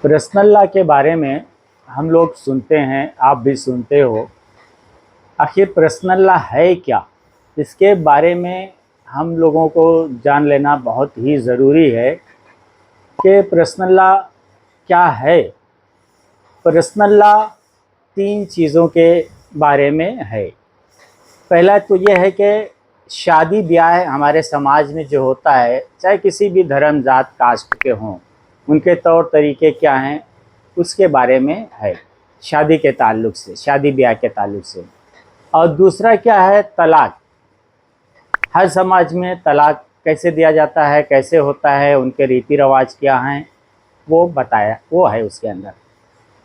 Personal law के बारे में हम लोग सुनते हैं, आप भी सुनते हो। आखिर पर्सनल लॉ है क्या? इसके बारे में हम लोगों को जान लेना बहुत ही ज़रूरी है कि पर्सनल लॉ क्या है। पर्सनल लॉ तीन चीज़ों के बारे में है। पहला तो ये है कि शादी ब्याह हमारे समाज में जो होता है, चाहे किसी भी धर्म जात कास्ट के हों, उनके तौर तरीके क्या हैं उसके बारे में है, शादी के ताल्लुक से, शादी ब्याह के ताल्लुक से। और दूसरा क्या है, तलाक। हर समाज में तलाक कैसे दिया जाता है, कैसे होता है, उनके रीति रिवाज क्या हैं, वो बताया, वो है उसके अंदर।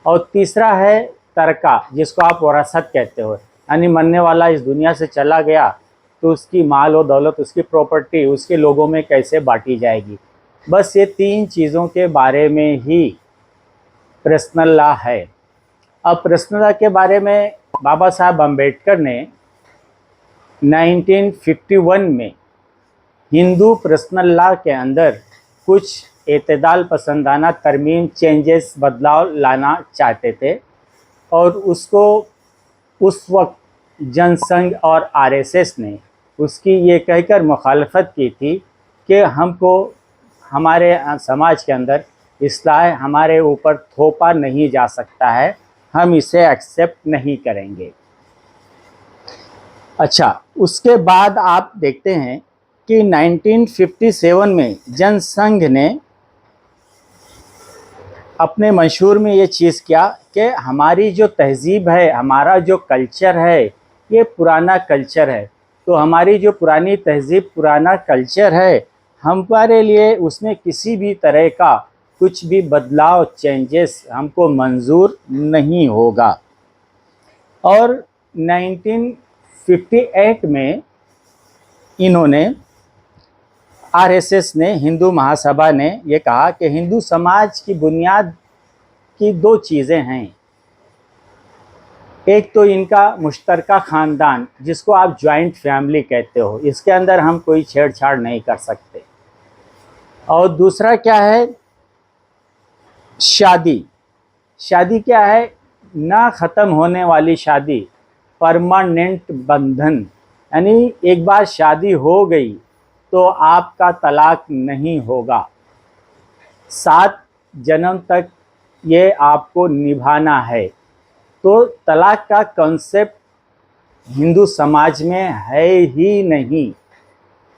और तीसरा है तरका, जिसको आप वरासत कहते हो, यानी मरने वाला इस दुनिया से चला गया तो उसकी माल और दौलत, उसकी प्रॉपर्टी उसके लोगों में कैसे बांटी जाएगी। बस ये तीन चीज़ों के बारे में ही पर्सनल लॉ है। अब पर्सनल लॉ के बारे में बाबा साहब अम्बेडकर ने 1951 में हिंदू पर्सनल लॉ के अंदर कुछ एतदाल पसंदाना तरमीम, चेंजेस, बदलाव लाना चाहते थे। और उसको उस वक्त जनसंघ और आरएसएस ने उसकी ये कहकर मुखालफत की थी कि हमको हमारे समाज के अंदर इस्लाह हमारे ऊपर थोपा नहीं जा सकता है, हम इसे एक्सेप्ट नहीं करेंगे। अच्छा, उसके बाद आप देखते हैं कि 1957 में जनसंघ ने अपने मंशूर में ये चीज़ किया कि हमारी जो तहज़ीब है, हमारा जो कल्चर है, ये पुराना कल्चर है। तो हमारी जो पुरानी तहज़ीब, पुराना कल्चर है, हमारे लिए उसमें किसी भी तरह का कुछ भी बदलाव, चेंजेस हमको मंजूर नहीं होगा। और 1958 में इन्होंने, आरएसएस ने, हिंदू महासभा ने ये कहा कि हिंदू समाज की बुनियाद की दो चीज़ें हैं। एक तो इनका मुश्तरका ख़ानदान, जिसको आप जॉइंट फैमिली कहते हो, इसके अंदर हम कोई छेड़छाड़ नहीं कर सकते। और दूसरा क्या है, शादी। शादी क्या है, ना ख़त्म होने वाली शादी, परमानेंट बंधन, यानी एक बार शादी हो गई तो आपका तलाक नहीं होगा, 7 जन्म तक ये आपको निभाना है। तो तलाक का कॉन्सेप्ट हिंदू समाज में है ही नहीं।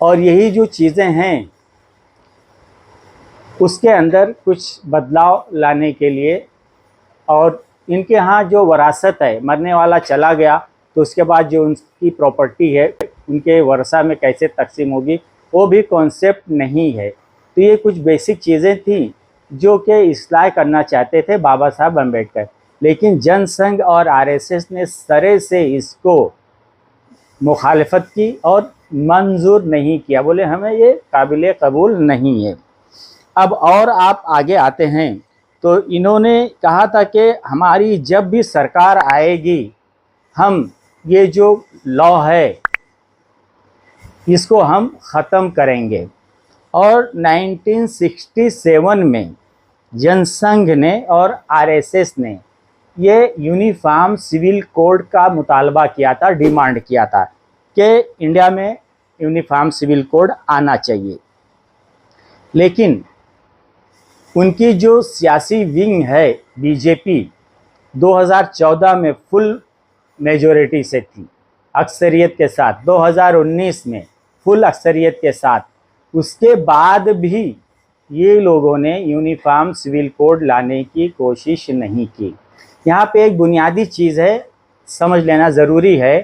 और यही जो चीज़ें हैं उसके अंदर कुछ बदलाव लाने के लिए, और इनके यहाँ जो वरासत है, मरने वाला चला गया तो उसके बाद जो उनकी प्रॉपर्टी है उनके वर्षा में कैसे तकसीम होगी, वो भी कॉन्सेप्ट नहीं है। तो ये कुछ बेसिक चीज़ें थी जो कि इस्लाह करना चाहते थे बाबा साहब अम्बेडकर, लेकिन जनसंघ और आरएसएस ने सरे से इसको मुखालफत की और मंजूर नहीं किया, बोले हमें ये काबिल कबूल नहीं है। अब और आप आगे आते हैं तो इन्होंने कहा था कि हमारी जब भी सरकार आएगी, हम ये जो लॉ है इसको हम ख़त्म करेंगे। और 1967 में जनसंघ ने और आरएसएस ने ये यूनिफॉर्म सिविल कोड का मुतालबा किया था, डिमांड किया था कि इंडिया में यूनिफॉर्म सिविल कोड आना चाहिए। लेकिन उनकी जो सियासी विंग है बीजेपी, 2014 में फुल मेजॉरिटी से थी, अक्सरियत के साथ, 2019 में फुल अक्सरियत के साथ, उसके बाद भी ये लोगों ने यूनिफॉर्म सिविल कोड लाने की कोशिश नहीं की। यहाँ पे एक बुनियादी चीज़ है, समझ लेना ज़रूरी है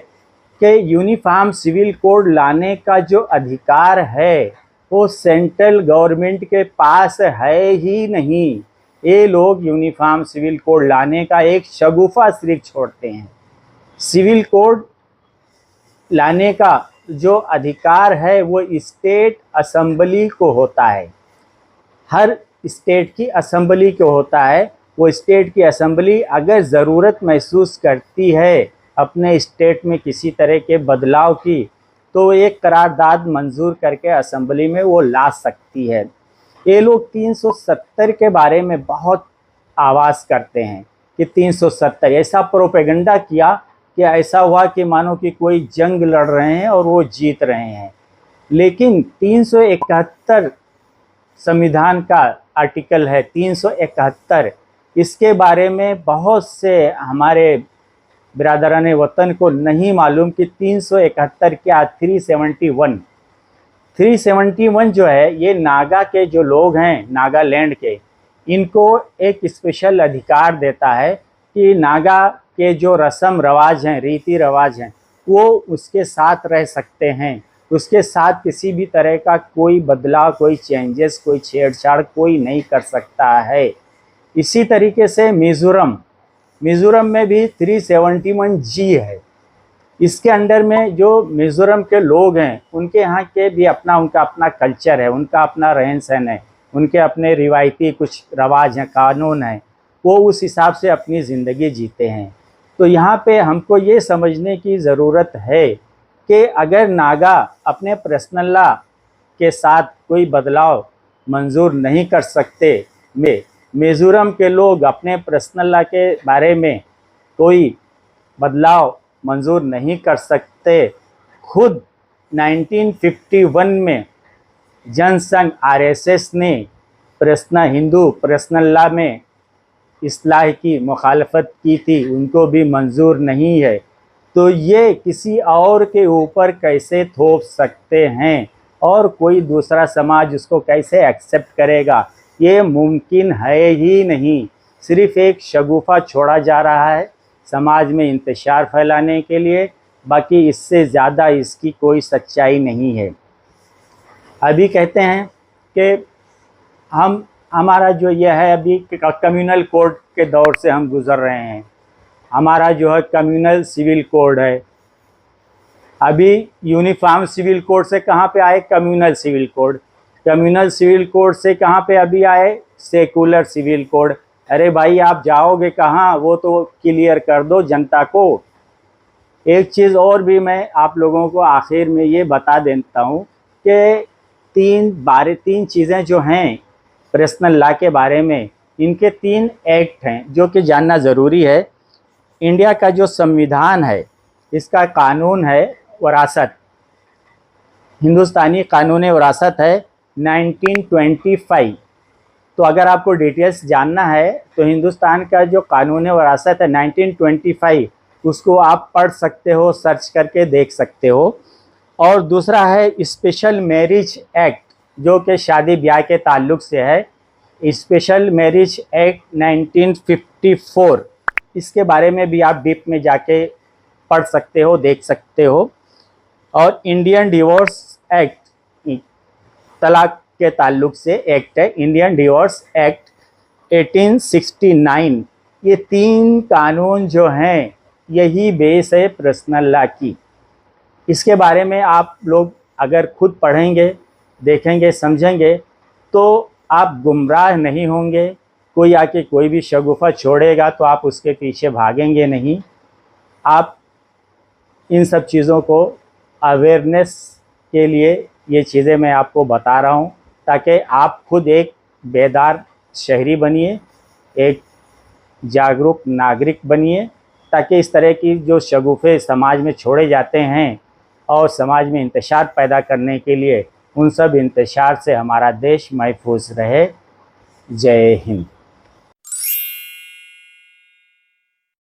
कि यूनिफॉर्म सिविल कोड लाने का जो अधिकार है वो सेंट्रल गवर्नमेंट के पास है ही नहीं। ये लोग यूनिफॉर्म सिविल कोड लाने का एक शगुफा सिर्फ छोड़ते हैं। सिविल कोड लाने का जो अधिकार है वो स्टेट असेंबली को होता है, हर स्टेट की असेंबली को होता है। वो स्टेट की असेंबली अगर ज़रूरत महसूस करती है अपने स्टेट में किसी तरह के बदलाव की, तो एक करारदाद मंजूर करके असेंबली में वो ला सकती है। ये लोग 370 के बारे में बहुत आवाज़ करते हैं कि 370, ऐसा प्रोपेगेंडा किया कि ऐसा हुआ कि मानो कि कोई जंग लड़ रहे हैं और वो जीत रहे हैं। लेकिन 371 संविधान का आर्टिकल है, 371, इसके बारे में बहुत से हमारे बिरादरान वतन को नहीं मालूम कि 371 क्या 371 जो है, ये नागा के जो लोग हैं, नागालैंड के, इनको एक स्पेशल अधिकार देता है कि नागा के जो रस्म रवाज हैं, रीति रवाज हैं, वो उसके साथ रह सकते हैं। उसके साथ किसी भी तरह का कोई बदलाव, कोई चेंजेस, कोई छेड़छाड़ कोई नहीं कर सकता है। इसी तरीके से मिज़ोरम में भी 371G है। इसके अंडर में जो मिज़ोरम के लोग हैं, उनके यहाँ के भी उनका अपना कल्चर है, उनका अपना रहन सहन है, उनके अपने रिवायती कुछ रवाज हैं, कानून हैं, वो उस हिसाब से अपनी ज़िंदगी जीते हैं। तो यहाँ पे हमको ये समझने की ज़रूरत है कि अगर नागा अपने पर्सनल लॉ के साथ कोई बदलाव मंजूर नहीं कर सकते, मिज़ोरम के लोग अपने पर्सनल लॉ के बारे में कोई बदलाव मंजूर नहीं कर सकते। खुद 1951 में जनसंघ RSS ने हिंदू पर्सनल लॉ में इस्लाह की मुखालफत की थी, उनको भी मंजूर नहीं है। तो ये किसी और के ऊपर कैसे थोप सकते हैं और कोई दूसरा समाज उसको कैसे एक्सेप्ट करेगा? ये मुमकिन है ही नहीं। सिर्फ एक शगुफा छोड़ा जा रहा है समाज में इंतशार फैलाने के लिए, बाकी इससे ज़्यादा इसकी कोई सच्चाई नहीं है। अभी कहते हैं कि हमारा जो यह है, अभी कम्युनल कोड के दौर से हम गुज़र रहे हैं। हमारा जो है कम्युनल सिविल कोड है। अभी यूनिफॉर्म सिविल कोड से कहाँ पे आए? Communal civil code. Communal civil code से कहाँ पे अभी आए? Secular civil code. अरे भाई, आप जाओगे कहाँ? वो तो क्लियर कर दो जनता को। एक चीज़ और भी मैं आप लोगों को आखिर में ये बता देता हूँ कि तीन चीज़ें जो हैं पर्सनल लॉ के बारे में, इनके 3 एक्ट हैं जो कि जानना ज़रूरी है। इंडिया का जो संविधान है, इसका कानून है वरासत, हिंदुस्तानी कानून वरासत है 1925। तो अगर आपको डिटेल्स जानना है तो हिंदुस्तान का जो कानून वरासत है 1925, उसको आप पढ़ सकते हो, सर्च करके देख सकते हो। और दूसरा है स्पेशल मैरिज एक्ट, जो कि शादी ब्याह के ताल्लुक़ से है, स्पेशल मैरिज एक्ट 1954। इसके बारे में भी आप डीप में जाके पढ़ सकते हो, देख सकते हो। और इंडियन डिवोर्स एक्ट, तलाक के ताल्लुक़ से एक्ट है, इंडियन डिवोर्स एक्ट 1869। ये 3 कानून जो हैं, यही बेस है पर्सनल लॉ की। इसके बारे में आप लोग अगर खुद पढ़ेंगे, देखेंगे, समझेंगे, तो आप गुमराह नहीं होंगे। कोई आके कोई भी शगुफा छोड़ेगा तो आप उसके पीछे भागेंगे नहीं। आप इन सब चीज़ों को अवेयरनेस के लिए ये चीज़ें मैं आपको बता रहा हूँ, ताकि आप खुद एक बेदार शहरी बनिए, एक जागरूक नागरिक बनिए, ताकि इस तरह की जो शगुफे समाज में छोड़े जाते हैं और समाज में इंतशार पैदा करने के लिए, उन सब इंतशार से हमारा देश महफूज रहे। जय हिंद।